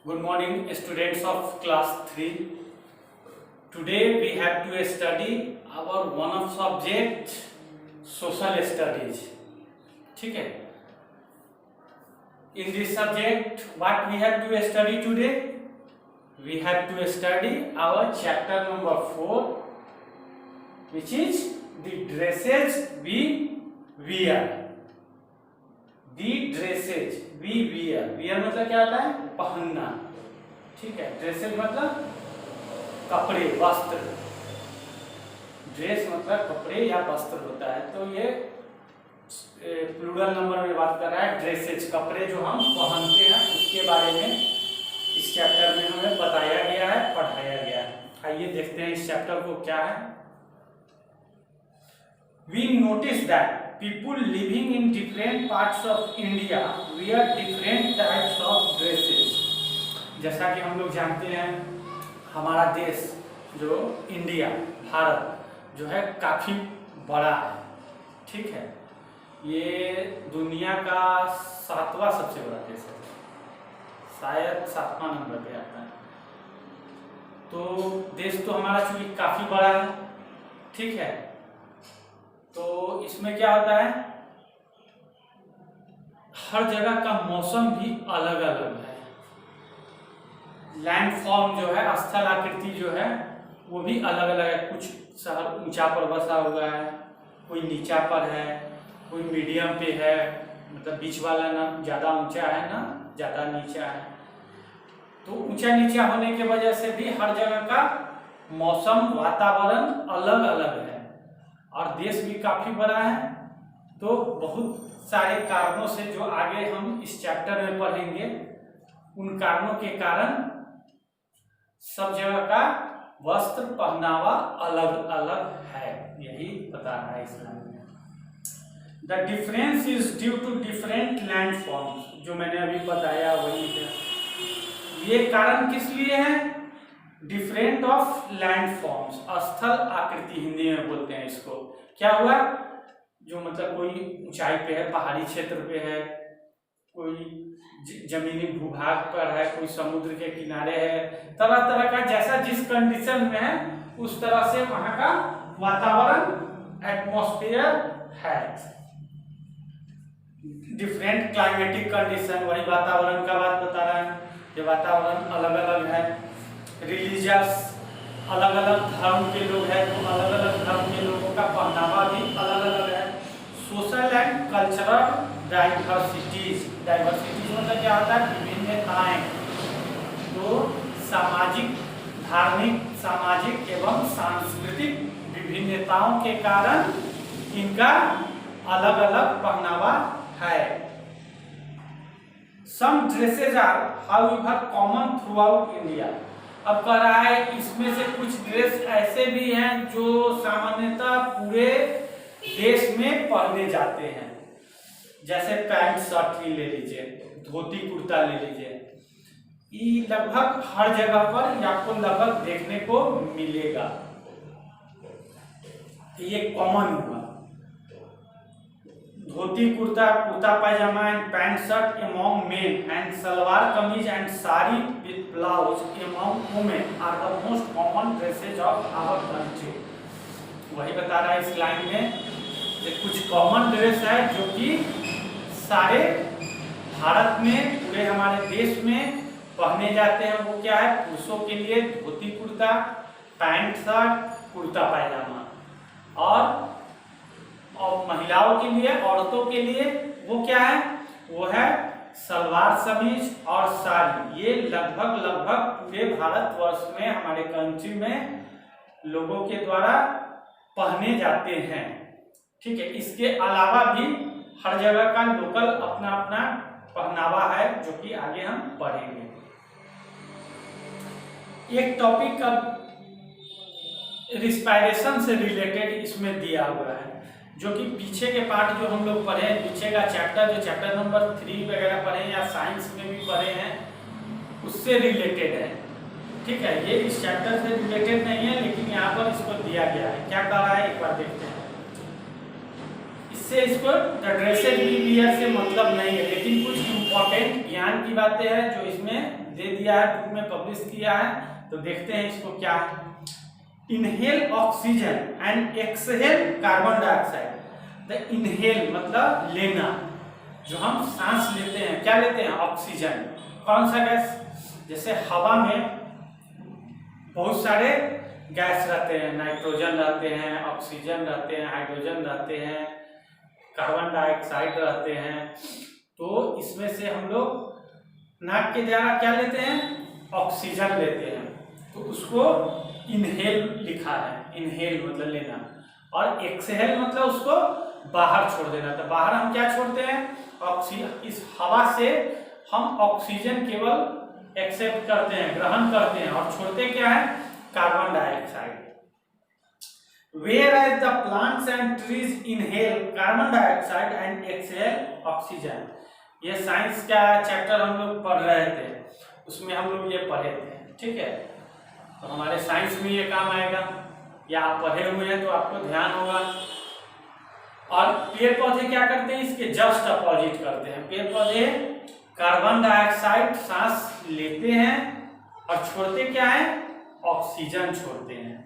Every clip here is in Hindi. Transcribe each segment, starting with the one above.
Good morning, students of class 3. Today we have to study our one of subject social studies. ठीक है? In this subject, what we have to study today? We have to study our chapter number 4, which is the dresses we wear. The dresses we wear. Wear मतलब क्या होता है? पहनना. ठीक है. Dresses मतलब कपड़े, वस्त्र. ड्रेस मतलब कपड़े या वस्त्र होता है. तो ये प्लूरल नंबर में बात कर रहा है. ड्रेसेज कपड़े जो हम पहनते हैं उसके बारे में इस चैप्टर में हमें बताया गया है, पढ़ाया गया है. आइए देखते हैं इस चैप्टर को क्या है. We notice that people living in different parts of India wear different types of dresses. जैसा कि हम लोग जानते हैं हमारा देश जो इंडिया भारत जो है काफ़ी बड़ा है. ठीक है. ये दुनिया का 7वां सबसे बड़ा देश है, शायद 7वां नंबर पे आता है. तो देश तो हमारा चूंकि काफ़ी बड़ा है. ठीक है. तो इसमें क्या होता है, हर जगह का मौसम भी अलग अलग है. लैंडफॉर्म जो है, स्थल आकृति जो है वो भी अलग अलग है. कुछ शहर ऊंचा पर बसा हुआ है, कोई नीचा पर है, कोई मीडियम पे है, मतलब बीच वाला ना ज़्यादा ऊंचा है ना ज़्यादा नीचा है. तो ऊंचा नीचा होने की वजह से भी हर जगह का मौसम वातावरण अलग अलग है. और देश भी काफ़ी बड़ा है. तो बहुत सारे कारणों से जो आगे हम इस चैप्टर में पढ़ेंगे, उन कारणों के कारण सब जगह का वस्त्र पहनावा अलग अलग है. यही बता रहा है इस्लाम में. The difference is due to different landforms. जो मैंने अभी बताया वही है. ये कारण किस लिए है? Different of landforms. स्थल आकृति हिंदी में बोलते हैं इसको. क्या हुआ, जो मतलब कोई ऊंचाई पे है, पहाड़ी क्षेत्र पे है, कोई जमीनी भूभाग पर है, कोई समुद्र के किनारे है. तरह तरह का जैसा जिस कंडीशन में है उस तरह से वहां का वातावरण एटमॉस्फेयर है. डिफरेंट क्लाइमेटिक कंडीशन, वही वातावरण का बात बता रहा है. ये वातावरण अलग अलग है. रिलीजियस, अलग अलग धर्म के लोग हैं तो अलग अलग धर्म के लोगों का पहनावा भी अलग अलग है. Social and cultural diversities. Diversities मतलब क्या होता है? विभिन्नताएं. तो सामाजिक, धार्मिक, सामाजिक एवं सांस्कृतिक विभिन्नताओं के कारण इनका अलग अलग पहनावा है. Some dresses are however common throughout India. अब कह रहा है इसमें से कुछ ड्रेस ऐसे भी हैं जो सामान्यतः पूरे देश में पहने जाते हैं. जैसे पैंट शर्ट ही ले लीजिए, धोती कुर्ता ले लीजिए. ये लगभग हर जगह पर आपको लगभग देखने को मिलेगा. ये कॉमन हुआ. Dhoti kurta, kurta pyjama and pant shirt among men and salwar kameez and sari with blouse among women are the most common dresses of our country. वही बता रहा है इस लाइन में कि कुछ कॉमन ड्रेस है जो कि सारे भारत में, पूरे हमारे देश में पहने जाते हैं. वो क्या है? पुरुषों के लिए धोती कुर्ता, पैंट शर्ट, कुर्ता पैजामा. और महिलाओं के लिए, औरतों के लिए वो क्या है? वो है सलवार समीज और साड़ी. ये लगभग पूरे भारतवर्ष में, हमारे कंट्री में लोगों के द्वारा पहने जाते हैं. ठीक है. इसके अलावा भी हर जगह का लोकल अपना अपना पहनावा है जो कि आगे हम पढ़ेंगे. एक टॉपिक अब रिस्पायरेशन से रिलेटेड इसमें दिया हुआ है, जो कि पीछे के पार्ट जो हम लोग पढ़े, पीछे का चैप्टर जो चैप्टर नंबर 3 वगैरह पढ़े या साइंस में भी पढ़े हैं, उससे रिलेटेड है. ठीक है. ये इस चैप्टर से रिलेटेड नहीं है, लेकिन यहाँ पर इसको दिया गया है. क्या कह रहा है एक बार देखते हैं. इससे इसको ड्रेसेज वी वियर से मतलब नहीं है, लेकिन कुछ इम्पोर्टेंट ज्ञान की बातें हैं जो इसमें दे दिया है, बुक में पब्लिश किया है। तो देखते हैं इसको क्या है। Inhale oxygen and exhale carbon dioxide. The inhale मतलब लेना, जो हम सांस लेते हैं, क्या लेते हैं? ऑक्सीजन। कौन सा गैस? जैसे हवा में बहुत सारे गैस रहते हैं, नाइट्रोजन रहते हैं, ऑक्सीजन रहते हैं, हाइड्रोजन रहते हैं, कार्बन डाइऑक्साइड रहते हैं। तो इसमें से हम लोग नाक के द्वारा क्या लेते हैं? ऑक्सीजन लेते हैं। तो उसको इनहेल लिखा है। इनहेल मतलब लेना, और एक्सहेल मतलब उसको बाहर छोड़ देना। तो बाहर हम क्या छोड़ते हैं? ऑक्सीजन। इस हवा से हम ऑक्सीजन केवल एक्सेप्ट करते हैं, ग्रहण करते हैं, और छोड़ते क्या है? Carbon dioxide. Whereas the plants and trees inhale carbon dioxide and exhale oxygen। ये साइंस का चैप्टर हम लोग पढ़ रहे थे, उसमें हम लोग ये पढ़े थे, ठीक है। तो हमारे साइंस में ये काम आएगा, या आप पढ़े हुए हैं तो आपको ध्यान होगा। और पेड़ पौधे क्या करते हैं? इसके जस्ट अपोजिट करते हैं। पेड़ पौधे कार्बन डाइऑक्साइड सांस लेते हैं और छोड़ते क्या है? ऑक्सीजन छोड़ते हैं।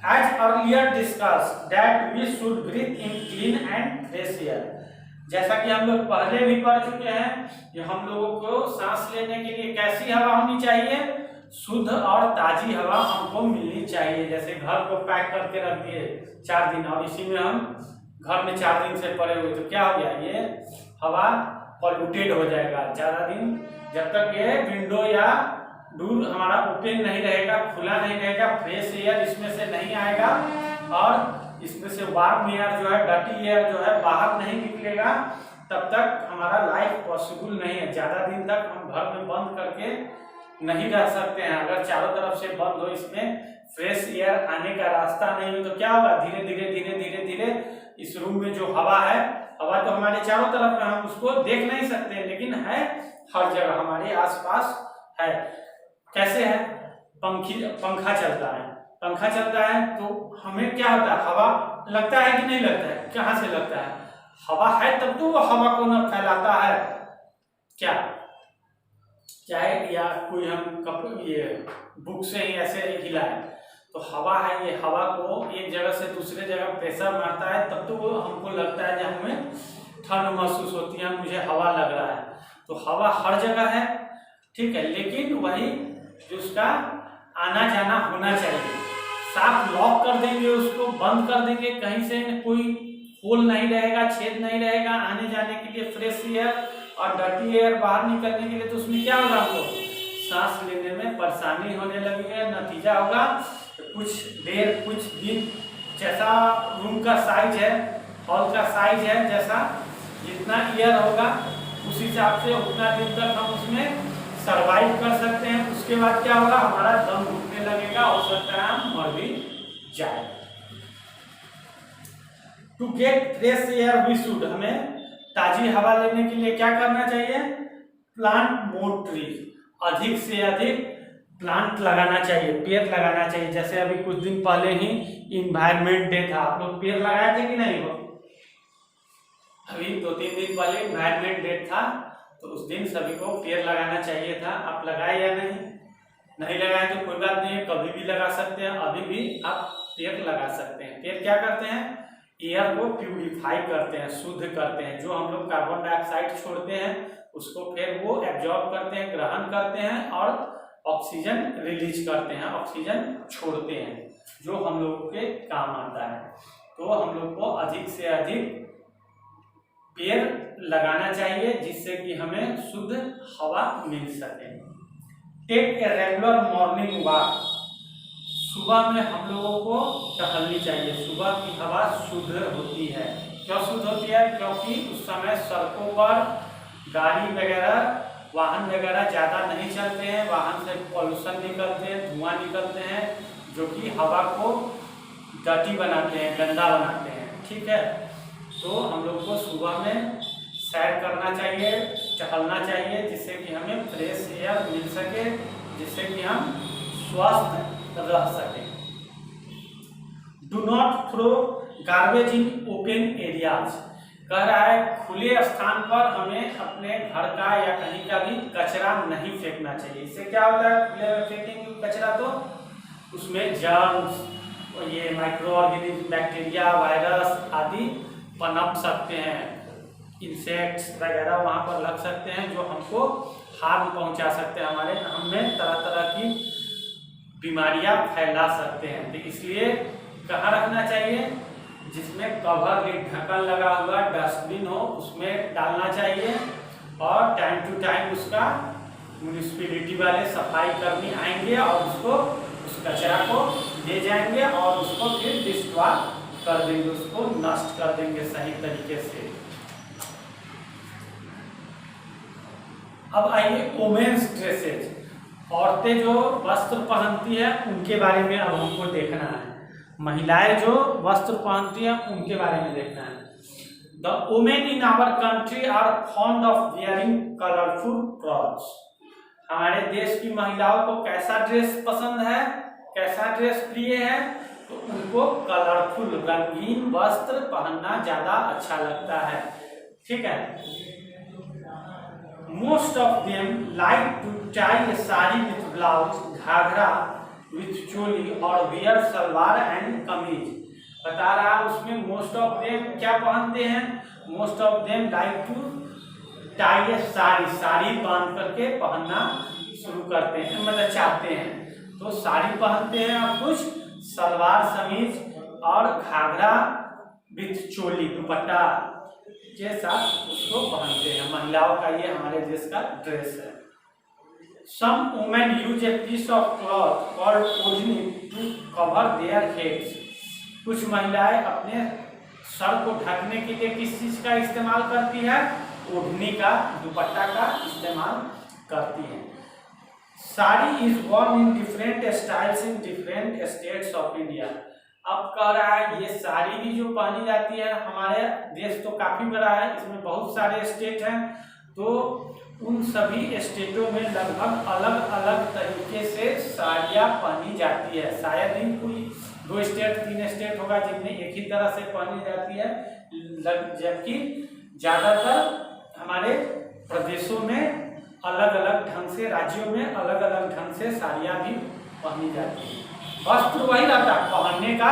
As earlier discussed that we should breathe in clean and fresh air। जैसा कि हम लोग पहले भी पढ़ चुके हैं कि हम लोगों को सांस लेने के लिए कैसी हवा होनी चाहिए? शुद्ध और ताजी हवा हमको मिलनी चाहिए। जैसे घर को पैक करके रख दिए 4 दिन, और इसी में हम घर में 4 दिन से पड़े हुए, तो क्या हो गया? ये हवा पॉल्यूटेड हो जाएगा ज़्यादा दिन। जब तक ये विंडो या डोर हमारा ओपन नहीं रहेगा, खुला नहीं रहेगा, फ्रेश एयर इसमें से नहीं आएगा, और इसमें से वार्म एयर जो है, डर्टी एयर जो है बाहर नहीं निकलेगा, तब तक हमारा लाइफ पॉसिबल नहीं है। ज़्यादा दिन तक हम घर में बंद करके नहीं रह सकते हैं। अगर चारों तरफ से बंद हो, इसमें फ्रेश एयर आने का रास्ता नहीं हो, तो क्या होगा? धीरे धीरे धीरे धीरे धीरे इस रूम में जो हवा है, हवा तो हमारे चारों तरफ है, हम उसको देख नहीं सकते, लेकिन है हर जगह हमारे आसपास है। कैसे है? पंखा चलता है, पंखा चलता है तो हमें क्या होता है? हवा लगता है कि नहीं लगता है? कहाँ से लगता है? हवा है तब तो वो हवा को न फैलाता है क्या? चाहे या कोई हम ये बुक से ही ऐसे हिलाए, तो हवा है, ये हवा को एक जगह से दूसरे जगह प्रेशर मारता है, तब तो वो हमको लगता है, जब हमें ठंड महसूस होती है, मुझे हवा लग रहा है। तो हवा हर जगह है, ठीक है, लेकिन वही जो उसका आना जाना होना चाहिए। साफ लॉक कर देंगे, उसको बंद कर देंगे, कहीं से कोई होल नहीं रहेगा, छेद नहीं रहेगा आने जाने के लिए फ्रेश एयर और डर्टी एयर बाहर निकलने के लिए, तो उसमें क्या होगा? हमको सांस लेने में परेशानी होने लगेगी। नतीजा होगा कुछ देर, कुछ दिन, जैसा रूम का साइज है, हॉल का साइज है, जैसा जितना एयर होगा उस हिसाब से उतना दिन तक हम उसमें सर्वाइव कर सकते हैं। उसके बाद क्या होगा? हमारा दम घुटने लगेगा, हो सकता है हम मर भी जाए। To get fresh air we should, हमें ताजी हवा लेने के लिए क्या करना चाहिए? प्लांट मोर ट्रीज, अधिक से अधिक प्लांट लगाना चाहिए, पेड़ लगाना चाहिए। जैसे अभी कुछ दिन पहले ही इन्वायरमेंट डे था, आप लोग पेड़ लगाए थे कि नहीं? वो अभी 2-3 दिन पहले इन्वायरमेंट डे था, तो उस दिन सभी को पेड़ लगाना चाहिए था। आप लगाए या नहीं? नहीं लगाए तो कोई बात नहीं, कभी भी लगा सकते हैं, अभी भी आप पेड़ लगा सकते हैं। पेड़ क्या करते हैं? एयर को प्यूरिफाई करते हैं, शुद्ध करते हैं। जो हम लोग कार्बन डाइऑक्साइड छोड़ते हैं उसको फिर वो एब्जॉर्ब करते हैं, ग्रहण करते हैं, और ऑक्सीजन रिलीज करते हैं, ऑक्सीजन छोड़ते हैं, जो हम लोग के काम आता है। तो हम लोग को अधिक से अधिक पेड़ लगाना चाहिए, जिससे कि हमें शुद्ध हवा मिल सके। Take a regular morning walk, सुबह में हम लोगों को टहलनी चाहिए। सुबह की हवा शुद्ध होती है। क्यों शुद्ध होती है? क्योंकि उस समय सड़कों पर गाड़ी वगैरह, वाहन वगैरह ज़्यादा नहीं चलते हैं, वाहन से पॉल्यूशन निकलते हैं, धुआं निकलते हैं, जो कि हवा को डर्टी बनाते हैं, गंदा बनाते हैं, ठीक है। तो हम लोग को सुबह में सैर करना चाहिए, टहलना चाहिए, जिससे कि हमें फ्रेश एयर मिल सके, जिससे कि हम स्वस्थ रह सकें। Do not throw garbage in open areas, कह रहा है खुले स्थान पर हमें अपने घर का या कहीं का भी कचरा नहीं फेंकना चाहिए। इससे क्या होता है, खुले में फेंकेंगे कचरा तो उसमें जर्म्स, ये माइक्रो ऑर्गेनिज्म, बैक्टीरिया, वायरस आदि पनप सकते हैं, इंसेक्ट्स वगैरह वहाँ पर लग सकते हैं जो हमको हार्म पहुँचा सकते हैं, हमारे हमें तरह तरह की बीमारियां फैला सकते हैं। तो इसलिए कहाँ रखना चाहिए, जिसमें कवर ढक्कन लगा हुआ डस्टबिन हो उसमें डालना चाहिए, और टाइम टू टाइम उसका म्यूनिसिपैलिटी वाले सफाई कर्मी आएंगे और उसको उस कचरा को ले जाएंगे और उसको फिर डिस्ट्रॉय कर देंगे, उसको नष्ट कर देंगे सही तरीके से। अब आइए वुमेन्स ड्रेसेज, औरतें जो वस्त्र पहनती है उनके बारे में अब हमको देखना है। महिलाएं जो वस्त्र पहनती हैं उनके बारे में देखना है। The women in our country are fond of wearing colourful clothes. हमारे देश की महिलाओं को कैसा ड्रेस पसंद है, कैसा ड्रेस प्रिय है, तो उनको कलरफुल रंगीन वस्त्र पहनना ज्यादा अच्छा लगता है। ठीक है। Most of them like to tie a sari with blouse, Ghaghara with चोली और wear सलवार and कमीज। बता रहा उसमें most of them क्या पहनते हैं, most of them like to tie a sari, sari बांध करके पहनना शुरू करते हैं, मतलब चाहते हैं, तो साड़ी पहनते हैं और कुछ सलवार समीज और घाघरा विथ चोली दुपट्टा के साथ उसको पहनते हैं। महिलाओं का ये हमारे देश का ड्रेस है। Some women use a piece of cloth called ओढ़नी to cover their heads। कुछ महिलाएं अपने सर को ढकने के लिए किस चीज का इस्तेमाल करती है, ओढ़नी का, दुपट्टा का इस्तेमाल करती है। Sari is worn in different styles in different states of India. अब कह रहा है ये साड़ी भी जो पहनी जाती है, हमारे देश तो काफी बड़ा है, इसमें बहुत सारे स्टेट हैं, तो उन सभी स्टेटों में लगभग अलग अलग तरीके से साड़ियाँ पहनी जाती है। शायद ही कोई 2 स्टेट 3 स्टेट होगा जिनमें एक ही तरह से पहनी जाती है, जबकि ज्यादातर हमारे प्रदेशों में अलग अलग ढंग से, राज्यों में अलग अलग ढंग से साड़ियाँ भी पहनी जाती है। वस्त्र वही रहता है, पहनने का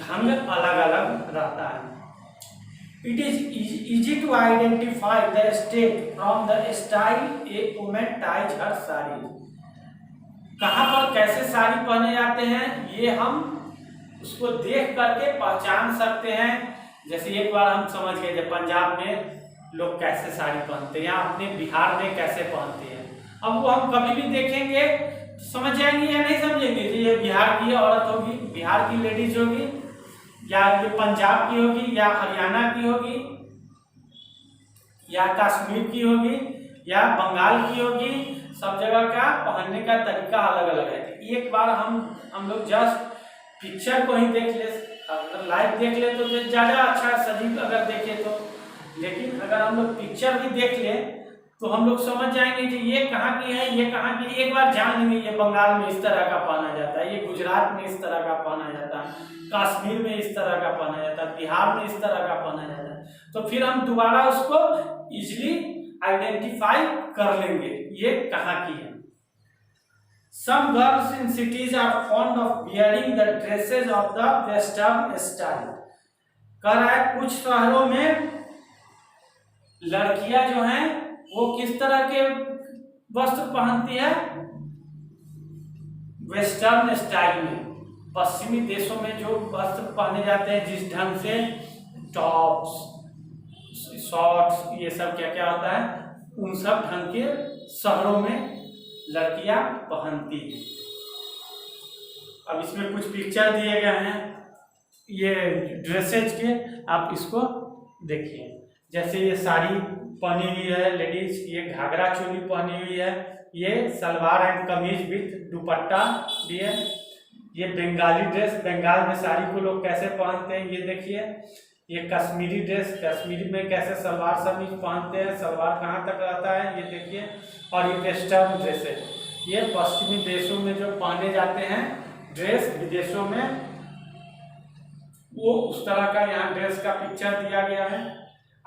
ढंग अलग अलग रहता है। It is easy to identify the state from the style a women ties her sari. कहाँ पर कैसे साड़ी पहने जाते हैं ये हम उसको देख करके पहचान सकते हैं। जैसे एक बार हम समझ गए जब पंजाब में लोग कैसे साड़ी पहनते हैं या अपने बिहार में कैसे पहनते हैं, अब वो हम कभी भी देखेंगे समझ जाएंगे या नहीं समझेंगे कि ये बिहार की औरत होगी, बिहार की लेडीज होगी, या ये पंजाब की होगी, या हरियाणा की होगी, या कश्मीर की होगी, या बंगाल की होगी। सब जगह का पहनने का तरीका अलग अलग है। एक बार हम लोग जस्ट पिक्चर को ही देख ले, अगर लाइव देख ले तो ज्यादा अच्छा सजीव अगर देखे तो, लेकिन अगर हम लोग पिक्चर भी देख ले तो हम लोग समझ जाएंगे कि ये कहाँ की है, ये कहाँ की। एक बार जान लेंगे ये बंगाल में इस तरह का पहना जाता है, ये गुजरात में इस तरह का पहना जाता है, कश्मीर में इस तरह का पहना जाता है, बिहार में इस तरह का पहना जाता है, तो फिर हम दोबारा उसको इजिली आइडेंटिफाई कर लेंगे ये कहाँ की है। Some girls in cities are fond of wearing the dresses of the western style। कह रहा है कुछ शहरों में लड़कियां जो हैं वो किस तरह के वस्त्र पहनती है, वेस्टर्न स्टाइल में। पश्चिमी देशों में जो वस्त्र पहने जाते हैं, जिस ढंग से टॉप्स, शॉर्ट्स, ये सब क्या क्या होता है, उन सब ढंग के शहरों में लड़कियां पहनती हैं। अब इसमें कुछ पिक्चर दिए गए हैं ये ड्रेसेज के, आप इसको देखिए। जैसे ये साड़ी पहनी हुई है लेडीज, ये घाघरा चोली पहनी हुई है, ये सलवार एंड कमीज विथ दुपट्टा भी है। ये बंगाली ड्रेस, बंगाल में साड़ी को लोग कैसे पहनते हैं ये देखिए। ये कश्मीरी ड्रेस, कश्मीरी में कैसे सलवार समीज पहनते हैं, सलवार कहाँ तक रहता है ये देखिए। और ये वेस्टर्न ड्रेस है, ये पश्चिमी देशों में जो पहने जाते हैं ड्रेस, विदेशों में वो उस तरह का यहाँ ड्रेस का पिक्चर दिया गया है।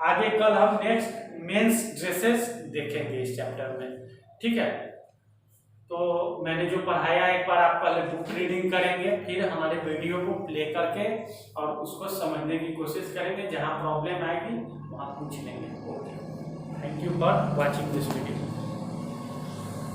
आगे कल हम नेक्स्ट मेंस ड्रेसेस देखेंगे इस चैप्टर में, ठीक है। तो मैंने जो पढ़ाया एक बार आप पहले बुक रीडिंग करेंगे, फिर हमारे वीडियो को प्ले करके और उसको समझने की कोशिश करेंगे, जहां प्रॉब्लम आएगी वहां पूछ लेंगे। Okay, thank you for watching this video.